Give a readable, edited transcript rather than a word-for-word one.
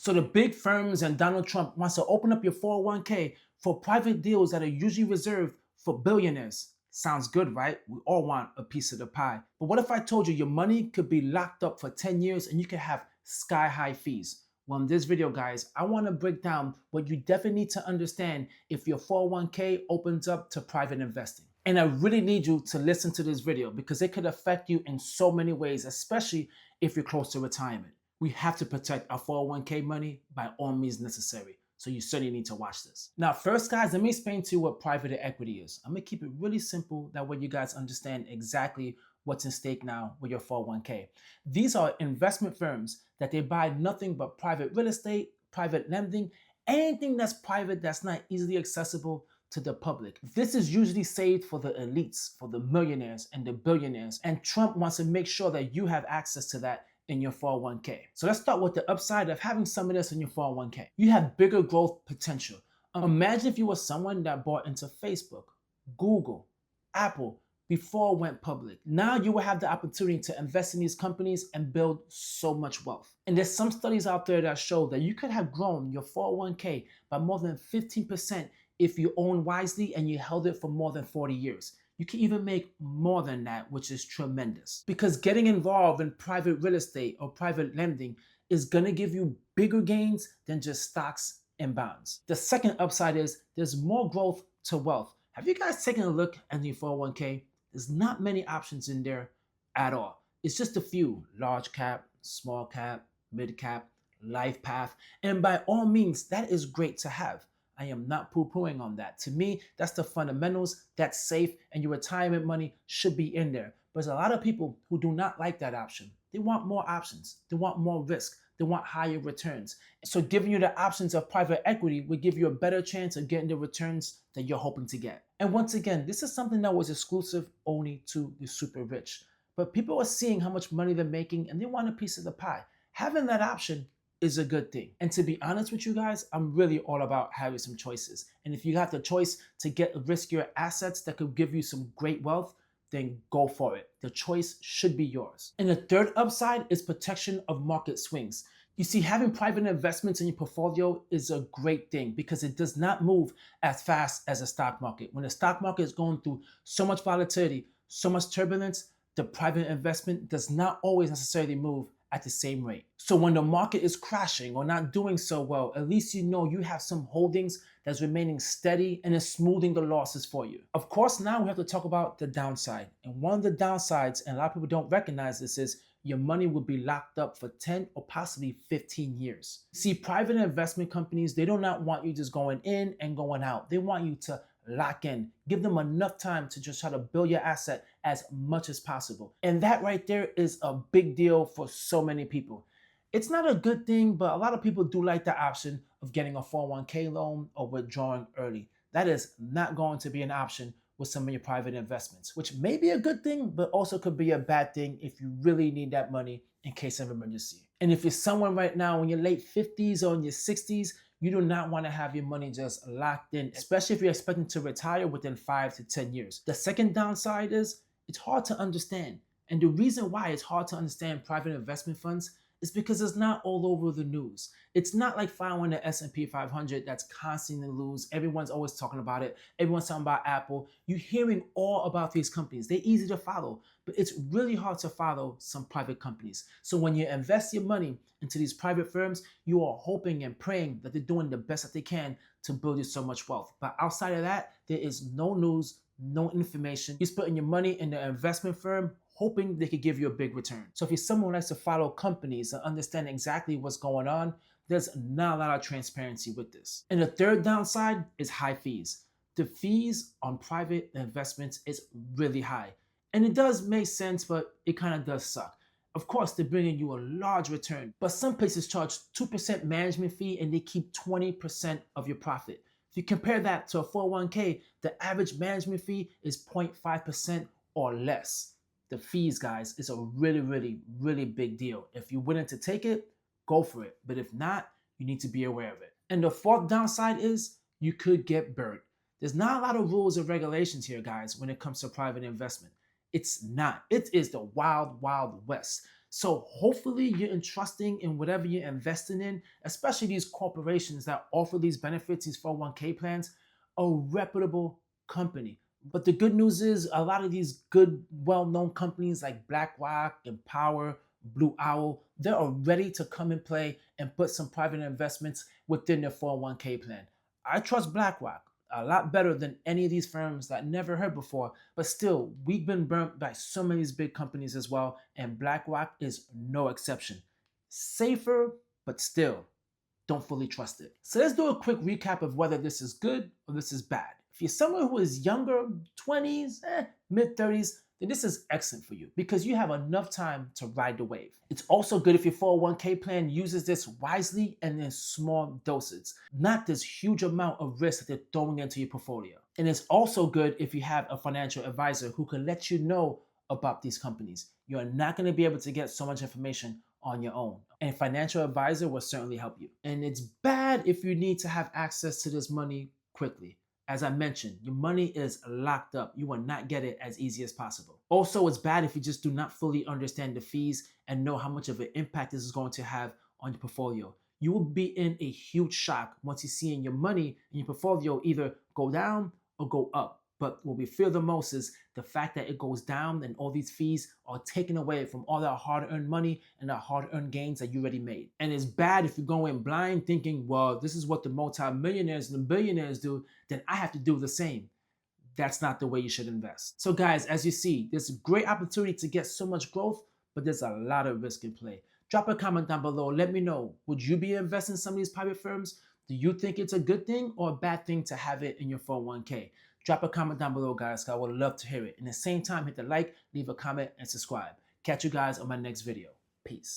So the big firms and Donald Trump wants to open up your 401k for private deals that are usually reserved for billionaires. Sounds good, right? We all want a piece of the pie. But what if I told you your money could be locked up for 10 years and you could have sky high fees? Well, in this video, guys, I want to break down what you definitely need to understand if your 401k opens up to private investing. And I really need you to listen to this video because it could affect you in so many ways, especially if you're close to retirement. We have to protect our 401k money by all means necessary. So you certainly need to watch this. Now, first, guys, let me explain to you what private equity is. I'm gonna keep it really simple. That way you guys understand exactly what's in stake now with your 401k. These are investment firms that they buy nothing but private real estate, private lending, anything that's private that's not easily accessible to the public. This is usually saved for the elites, for the millionaires and the billionaires. And Trump wants to make sure that you have access to that in your 401k. So let's start with the upside of having some of this in your 401k. You have bigger growth potential. Imagine if you were someone that bought into Facebook, Google, Apple before it went public. Now you will have the opportunity to invest in these companies and build so much wealth. And there's some studies out there that show that you could have grown your 401k by more than 15% if you own wisely and you held it for more than 40 years. You can even make more than that, which is tremendous. Because getting involved in private real estate or private lending is gonna give you bigger gains than just stocks and bonds. The second upside is there's more growth to wealth. Have you guys taken a look at your 401k? There's not many options in there at all. It's just a few: large cap, small cap, mid cap, life path. And by all means, that is great to have. I am not poo-pooing on that. To me, that's the fundamentals, that's safe, and your retirement money should be in there. But there's a lot of people who do not like that option. They want more options. They want more risk. They want higher returns. So giving you the options of private equity would give you a better chance of getting the returns that you're hoping to get. And once again, this is something that was exclusive only to the super rich. But people are seeing how much money they're making and they want a piece of the pie. Having that option is a good thing. And to be honest with you guys, I'm really all about having some choices. And if you have the choice to get riskier assets that could give you some great wealth, then go for it. The choice should be yours. And the third upside is protection of market swings. You see, having private investments in your portfolio is a great thing because it does not move as fast as the stock market. When the stock market is going through so much volatility, so much turbulence, the private investment does not always necessarily move at the same rate. So when the market is crashing or not doing so well, at least you know you have some holdings that's remaining steady and is smoothing the losses for you. Of course, now we have to talk about the downside. And one of the downsides, and a lot of people don't recognize this, is your money will be locked up for 10 or possibly 15 years. See, private investment companies, they do not want you just going in and going out. They want you to lock in, give them enough time to just try to build your asset as much as possible. And that right there is a big deal for so many people. It's not a good thing, but a lot of people do like the option of getting a 401k loan or withdrawing early. That is not going to be an option with some of your private investments, which may be a good thing, but also could be a bad thing if you really need that money in case of emergency. And if you're someone right now in your late 50s or in your 60s, you do not want to have your money just locked in, especially if you're expecting to retire within 5 to 10 years. The second downside is it's hard to understand. And the reason why it's hard to understand private investment funds is because it's not all over the news. It's not like following the S&P 500 that's constantly in the news. Everyone's always talking about it. Everyone's talking about Apple. You're hearing all about these companies. They're easy to follow, but it's really hard to follow some private companies. So when you invest your money into these private firms, you are hoping and praying that they're doing the best that they can to build you so much wealth. But outside of that, there is no news, no information. You're putting your money in the investment firm, hoping they could give you a big return. So if you're someone who likes to follow companies and understand exactly what's going on, there's not a lot of transparency with this. And the third downside is high fees. The fees on private investments is really high. And it does make sense, but it kind of does suck. Of course, they're bringing you a large return, but some places charge 2% management fee and they keep 20% of your profit. If you compare that to a 401k, the average management fee is 0.5% or less. The fees, guys, is a really, really, really big deal. If you're willing to take it, go for it. But if not, you need to be aware of it. And the fourth downside is you could get burned. There's not a lot of rules or regulations here, guys, when it comes to private investment. It's not. It is the wild, wild west. So hopefully you're entrusting in whatever you're investing in, especially these corporations that offer these benefits, these 401k plans, a reputable company. But the good news is a lot of these good, well-known companies like BlackRock, Empower, Blue Owl, they're ready to come and play and put some private investments within their 401k plan. I trust BlackRock a lot better than any of these firms that I never heard before. But still, we've been burnt by so many of these big companies as well, and BlackRock is no exception. Safer, but still, don't fully trust it. So let's do a quick recap of whether this is good or this is bad. If you're someone who is younger, 20s, mid 30s, then this is excellent for you because you have enough time to ride the wave. It's also good if your 401k plan uses this wisely and in small doses, not this huge amount of risk that they're throwing into your portfolio. And it's also good if you have a financial advisor who can let you know about these companies. You're not going to be able to get so much information on your own. And a financial advisor will certainly help you. And it's bad if you need to have access to this money quickly. As I mentioned, your money is locked up. You will not get it as easy as possible. Also, it's bad if you just do not fully understand the fees and know how much of an impact this is going to have on your portfolio. You will be in a huge shock once you see your money in your portfolio either go down or go up. But what we fear the most is the fact that it goes down and all these fees are taken away from all that hard-earned money and that hard-earned gains that you already made. And it's bad if you go in blind thinking, well, this is what the multimillionaires and the billionaires do, then I have to do the same. That's not the way you should invest. So guys, as you see, there's a great opportunity to get so much growth, but there's a lot of risk in play. Drop a comment down below. Let me know, would you be investing in some of these private firms? Do you think it's a good thing or a bad thing to have it in your 401k? Drop a comment down below, guys. I would love to hear it. In the same time, hit the like, leave a comment, and subscribe. Catch you guys on my next video. Peace.